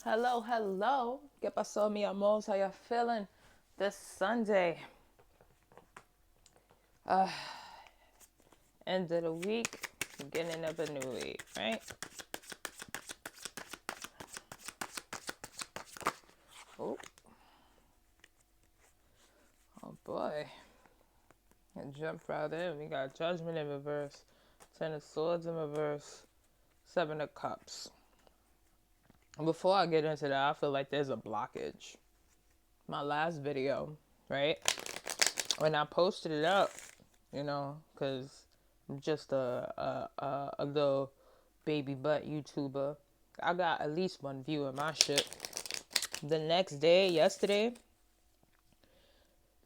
Hello, hello. ¿Qué pasó, mi amores? How y'all feeling this Sunday? Uh, End of the week, beginning of a new week, right? Oh, oh boy. And jump right in. We got Judgment in reverse, Ten of Swords in reverse, Seven of Cups. Before I get into that, I feel like there's a blockage. My last video, right? When I posted it up, because I'm just a little baby butt YouTuber. I got at least one view in my shit. The next day, yesterday,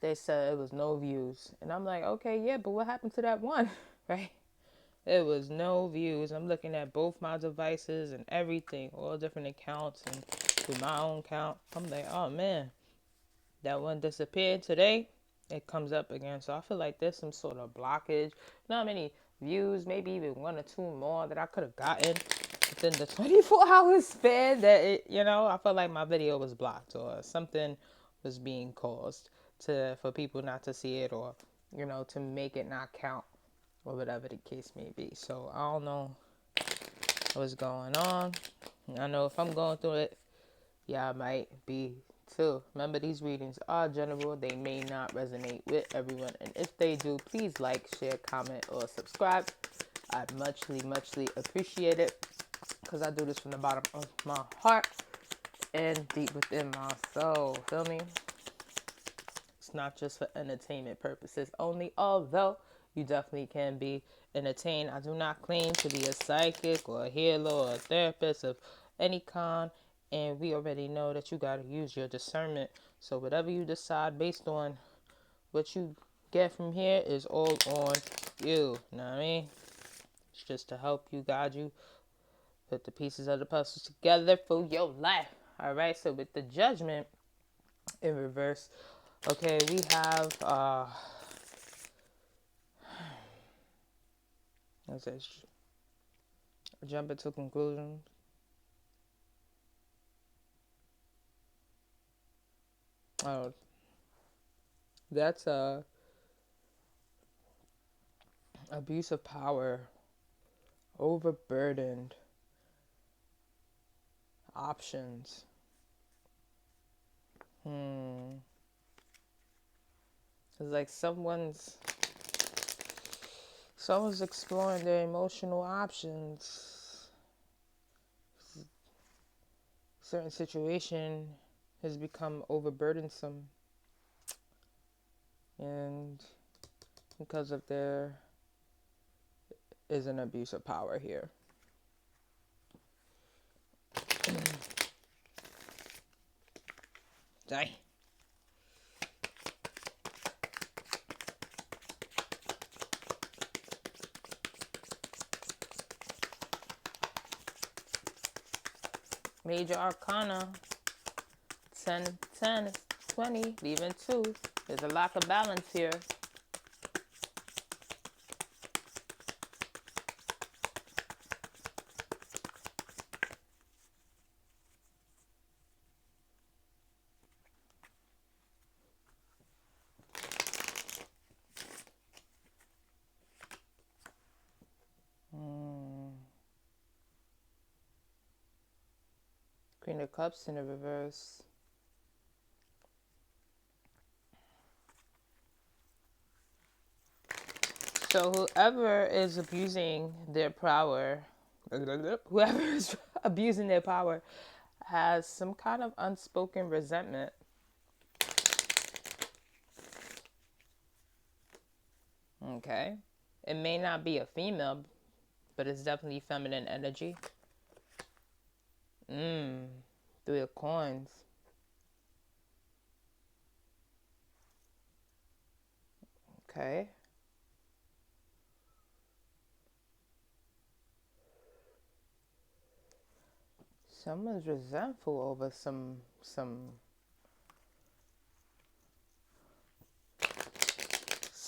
they said it was no views. And I'm like, okay, yeah, but what happened to that one? Right? It was no views. I'm looking at both my devices and everything, all different accounts and through my own account. I'm like, oh man, that one disappeared today. It comes up again. So I feel like there's some sort of blockage. Not many views, maybe even one or two more that I could have gotten within the 24-hour span that I felt like my video was blocked or something was being caused for people not to see it or, to make it not count or whatever the case may be. So I don't know what's going on. I know if I'm going through it, y'all might be too. Remember, these readings are general. They may not resonate with everyone. And if they do, please like, share, comment, or subscribe. I'd muchly appreciate it because I do this from the bottom of my heart and deep within my soul. Feel me? It's not just for entertainment purposes only, although you definitely can be entertained. I do not claim to be a psychic or a healer or a therapist of any kind, and we already know that you got to use your discernment. So whatever you decide based on what you get from here is all on you. Know what I mean? It's just to help you, guide you, put the pieces of the puzzle together for your life. All right, so with the Judgment in reverse, okay, we have let's say jump into conclusions. Oh, that's abuse of power, overburdened, options. It's like someone's exploring their emotional options. Certain situation has become overburdensome, and because of there is an abuse of power here. Dang. Major Arcana, 10, 10, 20, leaving 2. There's a lack of balance here. Queen of Cups in the reverse. So whoever is abusing their power, whoever is abusing their power has some kind of unspoken resentment. Okay. It may not be a female, but it's definitely feminine energy. 3 of Coins. Okay. Someone's resentful over some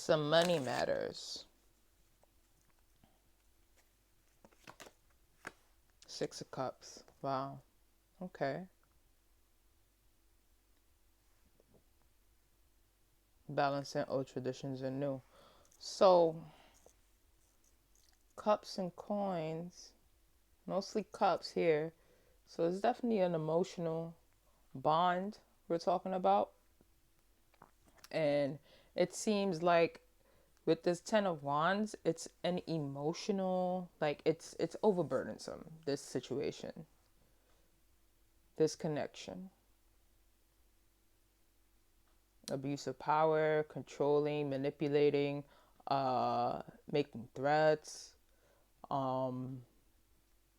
money matters. 6 of Cups. Wow. Okay. Balancing old traditions and new. So, cups and coins, mostly cups here. So, it's definitely an emotional bond we're talking about. And it seems like with this 10 of wands, it's an emotional, like it's overburdensome, this situation, this connection. Abuse of power, controlling, manipulating, making threats, um,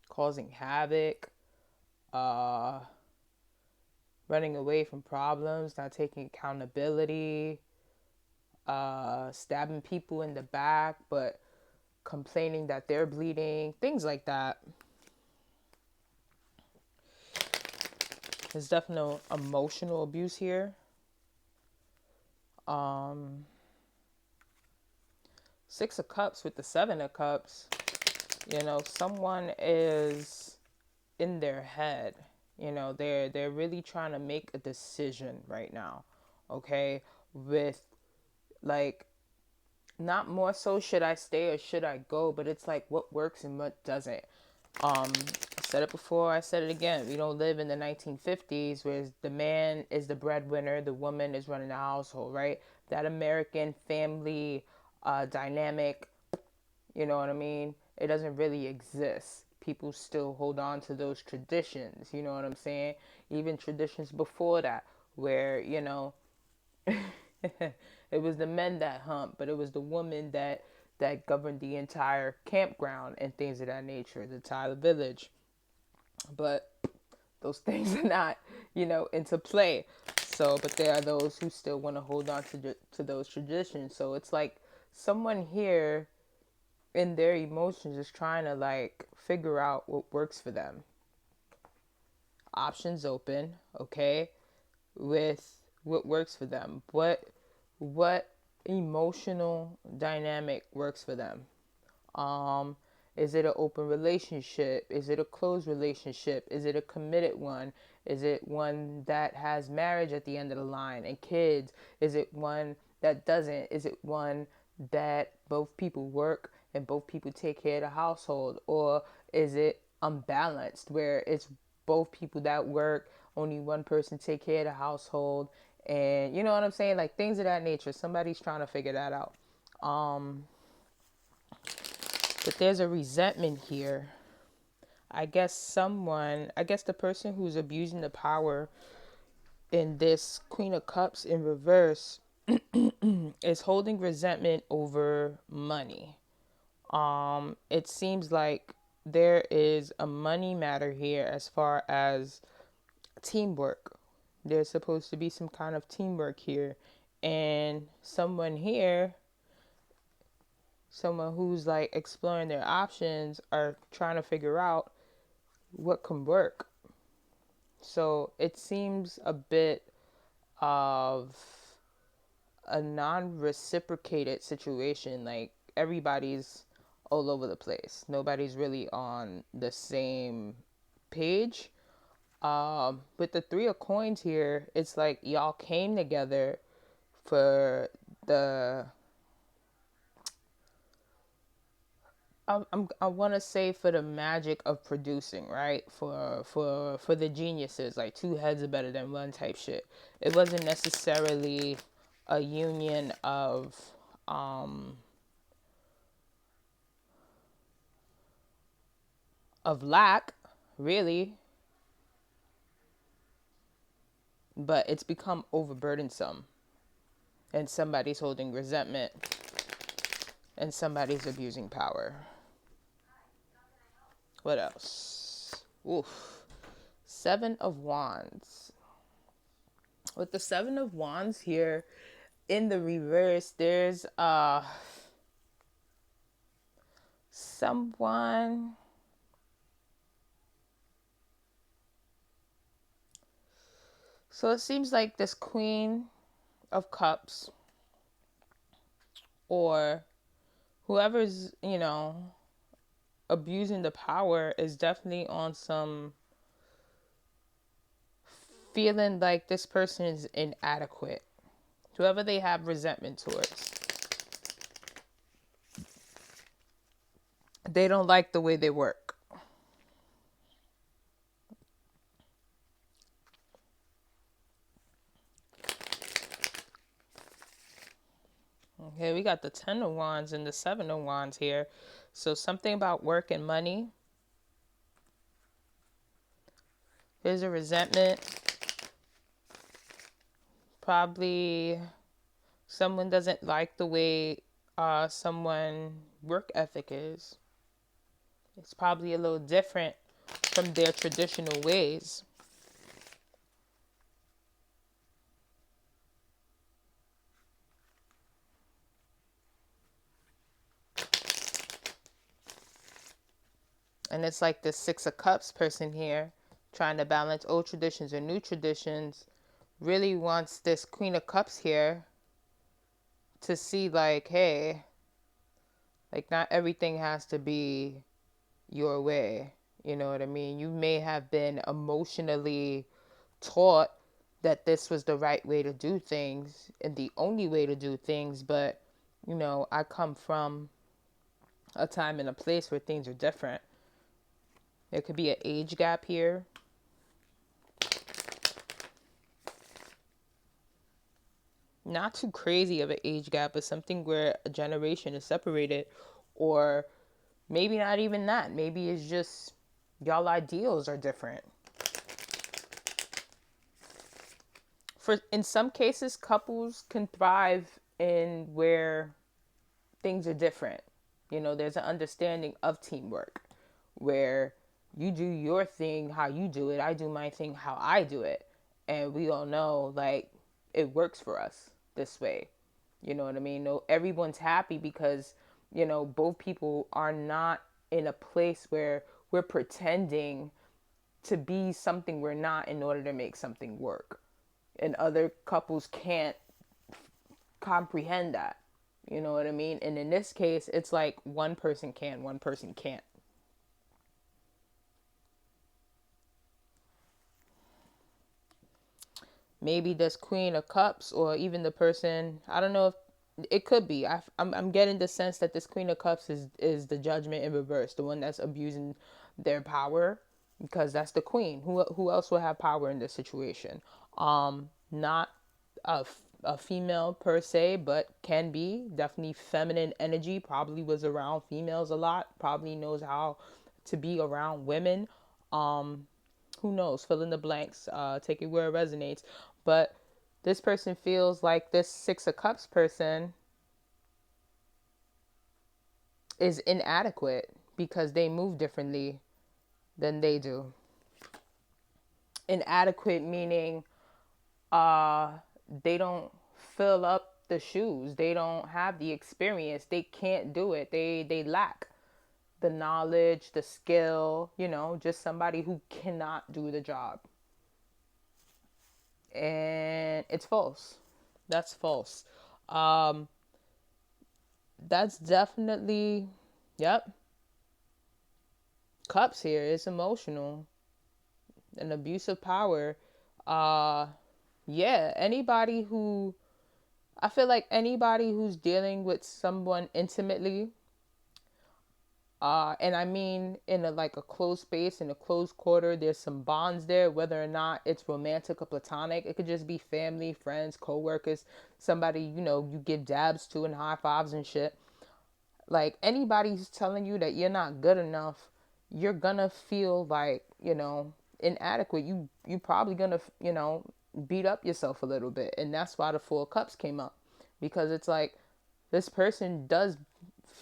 causing havoc, uh, running away from problems, not taking accountability, stabbing people in the back, but complaining that they're bleeding, things like that. There's definitely emotional abuse here. Um, Six of Cups with the Seven of Cups. You know, someone is in their head. You know, they're really trying to make a decision right now. Okay, with like not more so should I stay or should I go, but it's like what works and what doesn't. I said it before, I said it again. We don't live in the 1950s where the man is the breadwinner, the woman is running the household, right? That American family dynamic, you know what I mean? It doesn't really exist. People still hold on to those traditions, you know what I'm saying? Even traditions before that, where, you know, it was the men that humped, but it was the woman that governed the entire campground and things of that nature, the Tyler village. But those things are not, you know, into play. So, but there are those who still want to hold on to those traditions. So it's like someone here in their emotions is trying to like figure out what works for them. Options open, okay, with what works for them. What emotional dynamic works for them? Um, is it an open relationship? Is it a closed relationship? Is it a committed one? Is it one that has marriage at the end of the line and kids? Is it one that doesn't? Is it one that both people work and both people take care of the household? Or is it unbalanced where it's both people that work, only one person take care of the household? And you know what I'm saying? Like things of that nature. Somebody's trying to figure that out. Um, but there's a resentment here. I guess the person who's abusing the power in this Queen of Cups in reverse is holding resentment over money. It seems like there is a money matter here as far as teamwork. There's supposed to be some kind of teamwork here. And someone who's like exploring their options are trying to figure out what can work. So it seems a bit of a non-reciprocated situation. Like everybody's all over the place. Nobody's really on the same page. With the Three of Coins here, it's like y'all came together for the I want to say for the magic of producing, right? For the geniuses, like two heads are better than one type shit. It wasn't necessarily a union um of lack, really, but it's become overburdensome, and somebody's holding resentment, and somebody's abusing power. What else? Oof. Seven of Wands. With the Seven of Wands here in the reverse, there's someone so it seems like this Queen of Cups or whoever's, you know, abusing the power is definitely on some feeling like this person is inadequate. Whoever they have resentment towards. They don't like the way they work. Okay, we got the 10 of Wands and the 7 of Wands here. So something about work and money. Here's a resentment. Probably someone doesn't like the way someone work ethic is. It's probably a little different from their traditional ways. And it's like the 6 of Cups person here, trying to balance old traditions and new traditions, really wants this Queen of Cups here to see like, hey, like not everything has to be your way. You know what I mean? You may have been emotionally taught that this was the right way to do things and the only way to do things, but you know, I come from a time and a place where things are different. There could be an age gap here. Not too crazy of an age gap, but something where a generation is separated, or maybe not even that. Maybe it's just y'all ideals are different. For in some cases, couples can thrive in where things are different. You know, there's an understanding of teamwork where you do your thing how you do it, I do my thing how I do it. And we all know like it works for us this way. You know what I mean? No, everyone's happy because, you know, both people are not in a place where we're pretending to be something we're not in order to make something work. And other couples can't comprehend that. You know what I mean? And in this case, it's like one person can, one person can't. Maybe this Queen of Cups, or even the person, I don't know if it could be. I'm getting the sense that this Queen of Cups is the Judgment in reverse, the one that's abusing their power, because that's the Queen. Who else will have power in this situation? Not a female per se, but can be definitely feminine energy. Probably was around females a lot. Probably knows how to be around women. Who knows? Fill in the blanks. Take it where it resonates. But this person feels like this 6 of Cups person is inadequate because they move differently than they do. Inadequate meaning they don't fill up the shoes. They don't have the experience. They can't do it. They lack the knowledge, the skill, you know, just somebody who cannot do the job. And it's false. That's false. Um, that's definitely, yep. Cups here. It's emotional. An abuse of power. Uh, yeah. I feel like anybody who's dealing with someone intimately, and I mean in a like a closed space, in a closed quarter, there's some bonds there, whether or not it's romantic or platonic. It could just be family, friends, co-workers, somebody, you know, you give dabs to and high fives and shit. Like anybody who's telling you that you're not good enough, you're gonna feel like, you know, inadequate. You probably gonna, you know, beat up yourself a little bit. And that's why the 4 of Cups came up. Because it's like this person does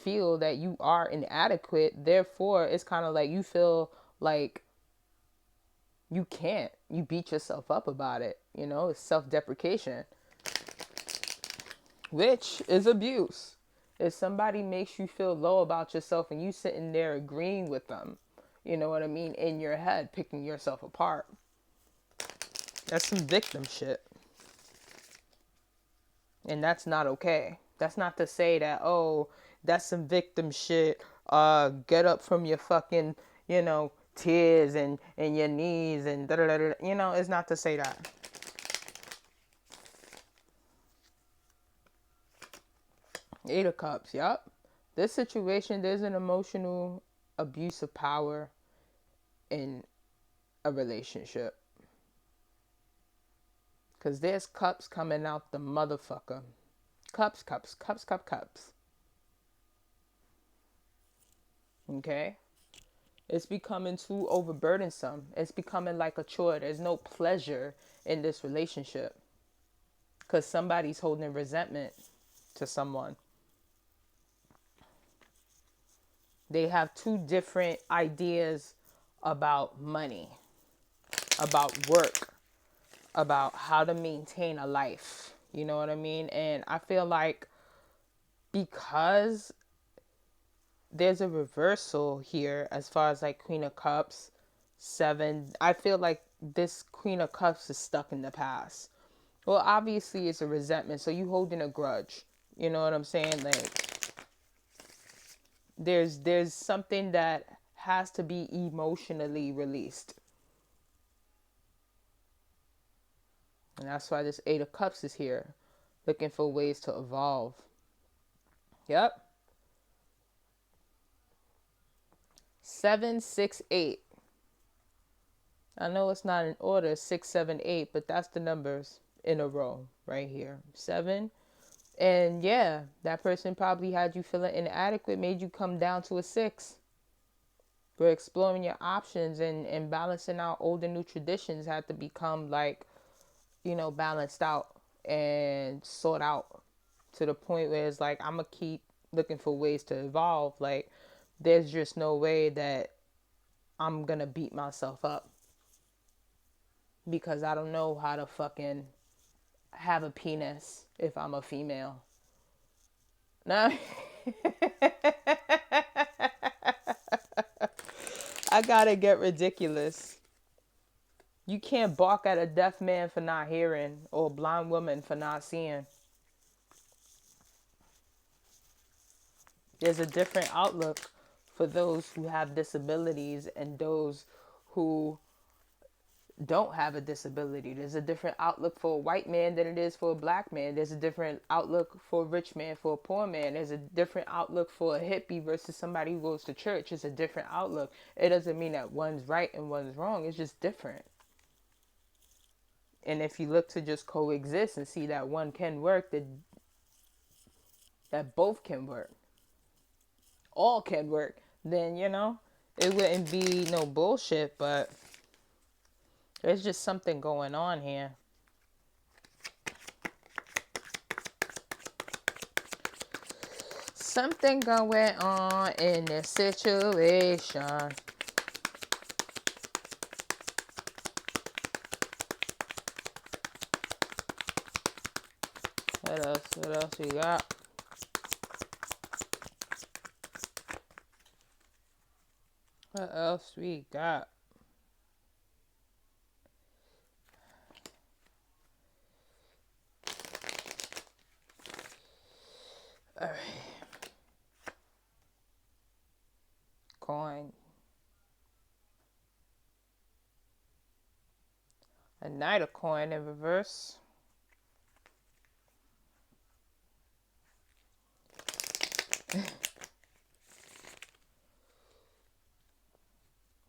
feel that you are inadequate. Therefore, it's kind of like you feel like you can't. You beat yourself up about it. You know, it's self-deprecation, which is abuse. If somebody makes you feel low about yourself and you sitting there agreeing with them, you know what I mean, in your head, picking yourself apart, that's some victim shit. And that's not okay. That's not to say that, oh, that's some victim shit. Get up from your fucking, you know, tears and your knees and da da da. You know, it's not to say that. Eight of Cups, yep. This situation, there's an emotional abuse of power in a relationship. Because there's cups coming out the motherfucker. Cups, cups, cups, cups, cups. Okay? It's becoming too overburdensome. It's becoming like a chore. There's no pleasure in this relationship. Because somebody's holding resentment to someone. They have two different ideas about money, about work, about how to maintain a life. You know what I mean? And I feel like because there's a reversal here as far as like Queen of Cups, Seven, I feel like this Queen of Cups is stuck in the past. Well, obviously it's a resentment, so you holding a grudge. You know what I'm saying? Like there's something that has to be emotionally released. And that's why this Eight of Cups is here, looking for ways to evolve. Yep. 7, 6, 8. I know it's not in order, 6, 7, 8, but that's the numbers in a row right here. 7. And yeah, that person probably had you feeling inadequate, made you come down to a 6. We're exploring your options and balancing out old and new traditions had to become like, balanced out and sought out to the point where it's like, I'm going to keep looking for ways to evolve. Like, there's just no way that I'm going to beat myself up because I don't know how to fucking have a penis if I'm a female. No. I gotta get ridiculous. You can't bark at a deaf man for not hearing or a blind woman for not seeing. There's a different outlook for those who have disabilities and those who don't have a disability. There's a different outlook for a white man than it is for a black man. There's a different outlook for a rich man, for a poor man. There's a different outlook for a hippie versus somebody who goes to church. It's a different outlook. It doesn't mean that one's right and one's wrong. It's just different. And if you look to just coexist and see that one can work, that both can work, all can work, then, it wouldn't be no bullshit, but there's just something going on here. Something going on in this situation. What else we got? What else we got? All right. Coin. A Knight of Coin in reverse.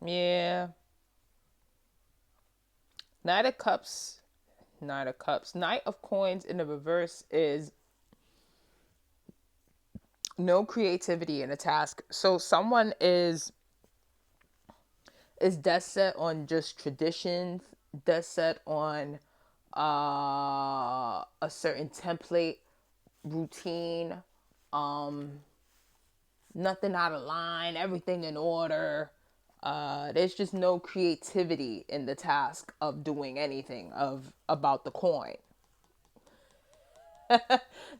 Yeah. Knight of Cups. Knight of Cups. Knight of Coins in the reverse is no creativity in a task. So someone is dead set on just traditions, dead set on a certain template, routine, nothing out of line, everything in order. There's just no creativity in the task of doing anything about the coin.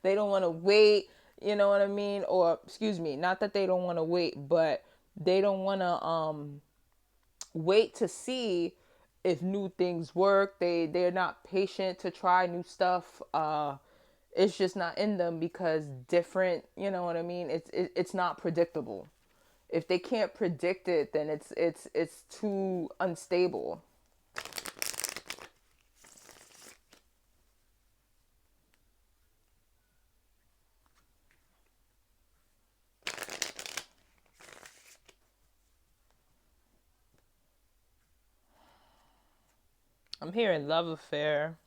They don't want to wait, you know what I mean? Or excuse me, not that they don't want to wait, but they don't want to wait to see if new things work. They're not patient to try new stuff. It's just not in them because different, you know what I mean? It's not predictable. If they can't predict it, then it's too unstable. I'm hearing love affair.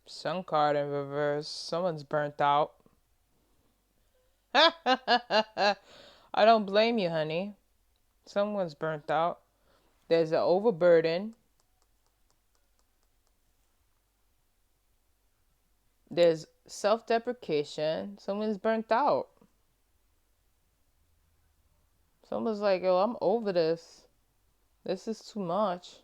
Sun card in reverse. Someone's burnt out. I don't blame you, honey. Someone's burnt out. There's an overburden. There's self-deprecation. Someone's burnt out. Someone's like, yo, I'm over this. This is too much.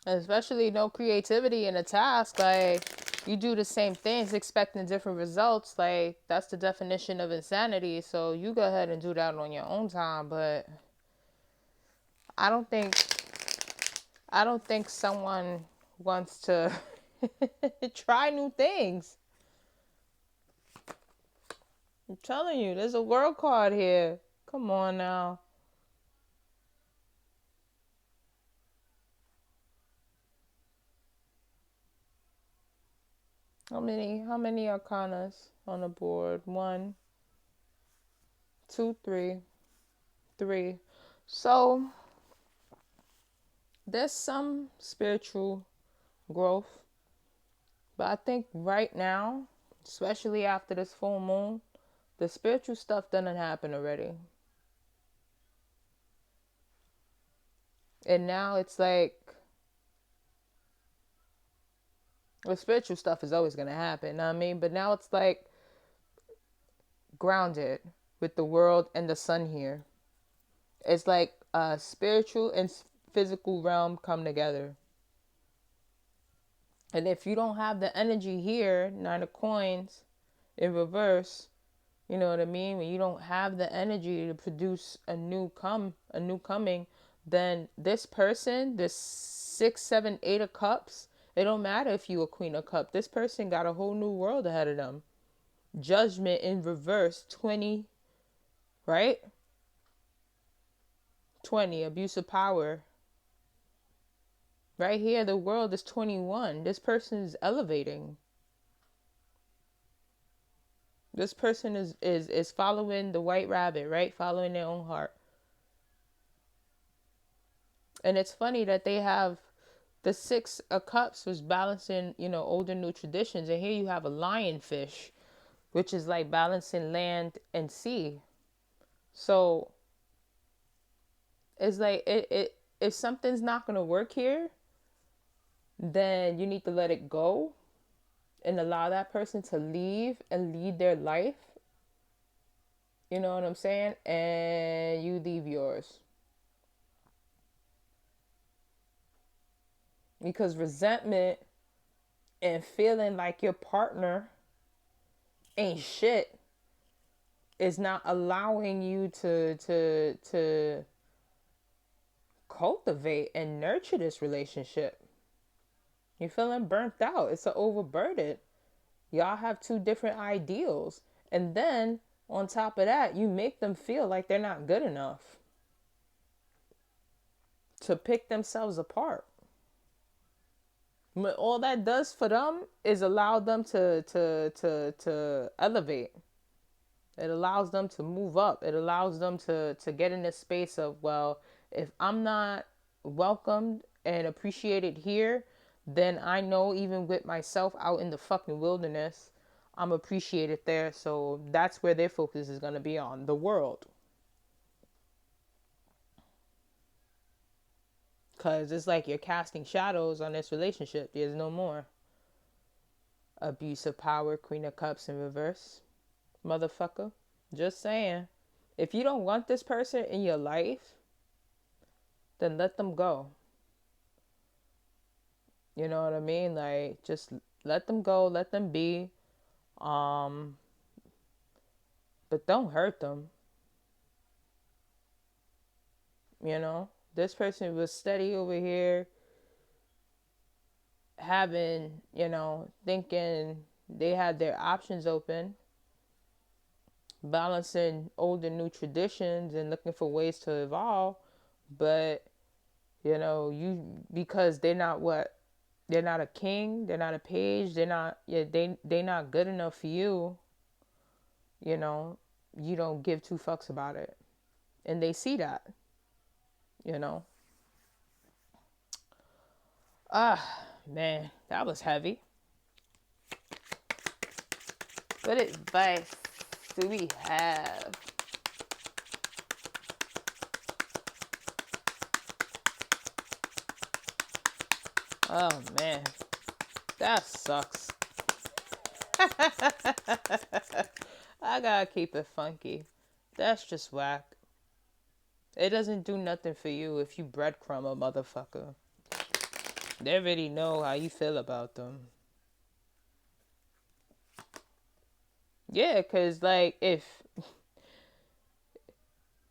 Especially no creativity in a task. Like, you do the same things expecting different results. Like, that's the definition of insanity. So you go ahead and do that on your own time. But I don't think someone wants to try new things. I'm telling you, there's a world card here. Come on now. How many arcanas on the board? 1, 2, 3. 3. So there's some spiritual growth, but I think right now, especially after this full moon, the spiritual stuff doesn't happen already. And now it's like, the spiritual stuff is always going to happen, you know what I mean? But now it's like grounded with the world and the sun here. It's like spiritual and physical realm come together. And if you don't have the energy here, 9 of coins in reverse, you know what I mean? When you don't have the energy to produce a new coming, then this person, this 6, 7, 8 of cups, it don't matter if you a queen of cup. This person got a whole new world ahead of them. Judgment in reverse, 20, right? 20, abuse of power. Right here, the world is 21. This person is elevating. This person is following the white rabbit, right? Following their own heart. And it's funny that they have the 6 of cups was balancing, old and new traditions. And here you have a lionfish, which is like balancing land and sea. So it's like if something's not going to work here, then you need to let it go and allow that person to leave and lead their life. You know what I'm saying? And you leave yours. Because resentment and feeling like your partner ain't shit is not allowing you to cultivate and nurture this relationship. You're feeling burnt out. It's an overburden. Y'all have 2 different ideals. And then on top of that, you make them feel like they're not good enough to pick themselves apart. But all that does for them is allow them to elevate. It allows them to move up. It allows them to get in this space of, well, if I'm not welcomed and appreciated here, then I know even with myself out in the fucking wilderness, I'm appreciated there. So that's where their focus is going to be on, the world. Because it's like you're casting shadows on this relationship. There's no more. Abuse of power, Queen of Cups in reverse. Motherfucker. Just saying. If you don't want this person in your life, then let them go. You know what I mean? Like, just let them go, let them be. But don't hurt them. This person was steady over here having, thinking they had their options open, balancing old and new traditions and looking for ways to evolve. But Because they're not a king, they're not a page, they're not good enough for you, you know, you don't give two fucks about it. And they see that, you know. Man, that was heavy. What advice do we have? Oh man, that sucks. I gotta keep it funky. That's just whack. It doesn't do nothing for you if you breadcrumb a motherfucker. They already know how you feel about them. Yeah, cause like if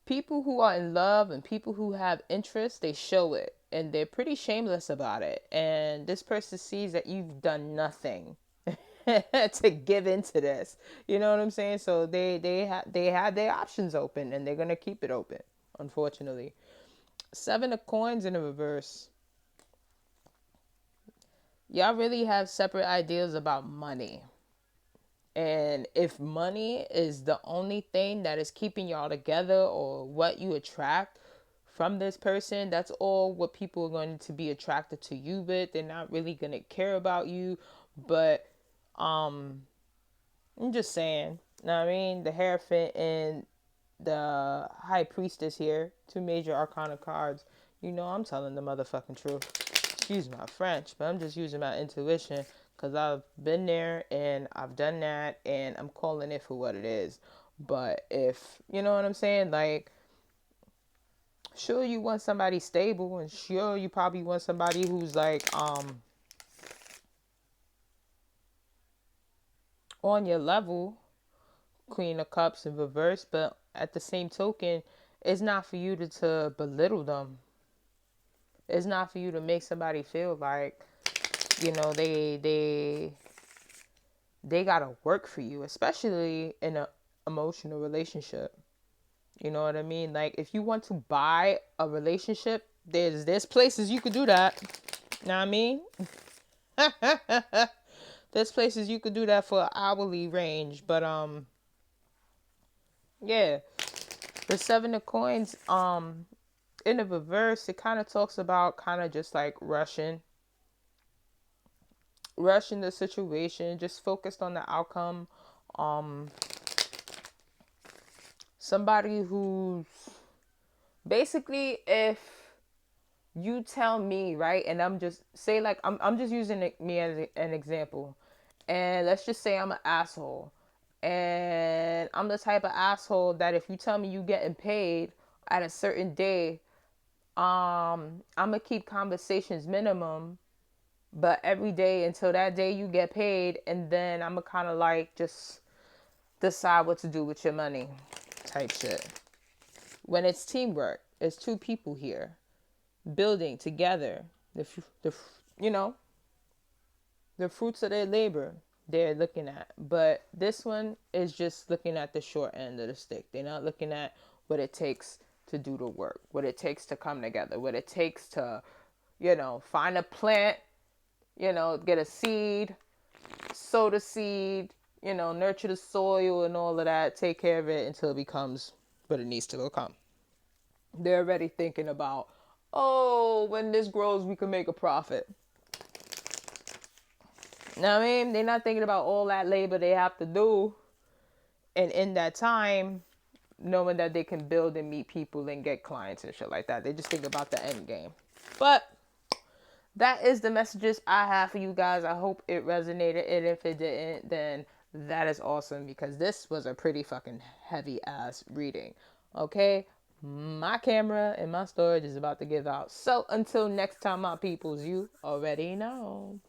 people who are in love and people who have interest, they show it and they're pretty shameless about it. And this person sees that you've done nothing to give into this. You know what I'm saying? So they have their options open and they're gonna keep it open. Unfortunately, 7 of coins in the reverse. Y'all really have separate ideas about money. And if money is the only thing that is keeping y'all together or what you attract from this person, that's all what people are going to be attracted to you with. They're not really going to care about you. But I'm just saying, you know what I mean? The Hierophant and the High Priestess here, two major arcana cards. I'm telling the motherfucking truth. Excuse my French, but I'm just using my intuition because I've been there and I've done that and I'm calling it for what it is. But if, you know what I'm saying? Like, sure, you want somebody stable and sure, you probably want somebody who's like, on your level, Queen of Cups in reverse, but at the same token, it's not for you to belittle them. It's not for you to make somebody feel like, they gotta work for you, especially in a emotional relationship. You know what I mean? Like if you want to buy a relationship, there's places you could do that. You know what I mean? There's places you could do that for an hourly range, but yeah, the 7 of coins in the reverse, it kind of talks about kind of just like rushing the situation, just focused on the outcome. Um, Somebody who's basically, if you tell me, right, and I'm just say like I'm just using me as an example, and let's just say I'm an asshole, and I'm the type of asshole that if you tell me you getting paid at a certain day, I'm gonna keep conversations minimum, but every day until that day you get paid, and then I'm gonna kind of like just decide what to do with your money type shit. When it's teamwork, it's two people here building together the you know the fruits of their labor they're looking at. But this one is just looking at the short end of the stick. They're not looking at what it takes to do the work, what it takes to come together, what it takes to find a plant, get a seed, sow the seed, nurture the soil and all of that, take care of it until it becomes what it needs to become. They're already thinking about, oh, when this grows, we can make a profit. You know what I mean? They're not thinking about all that labor they have to do. And in that time, knowing that they can build and meet people and get clients and shit like that. They just think about the end game. But that is the messages I have for you guys. I hope it resonated. And if it didn't, then that is awesome because this was a pretty fucking heavy ass reading. Okay? My camera and my storage is about to give out. So until next time, my peoples, you already know.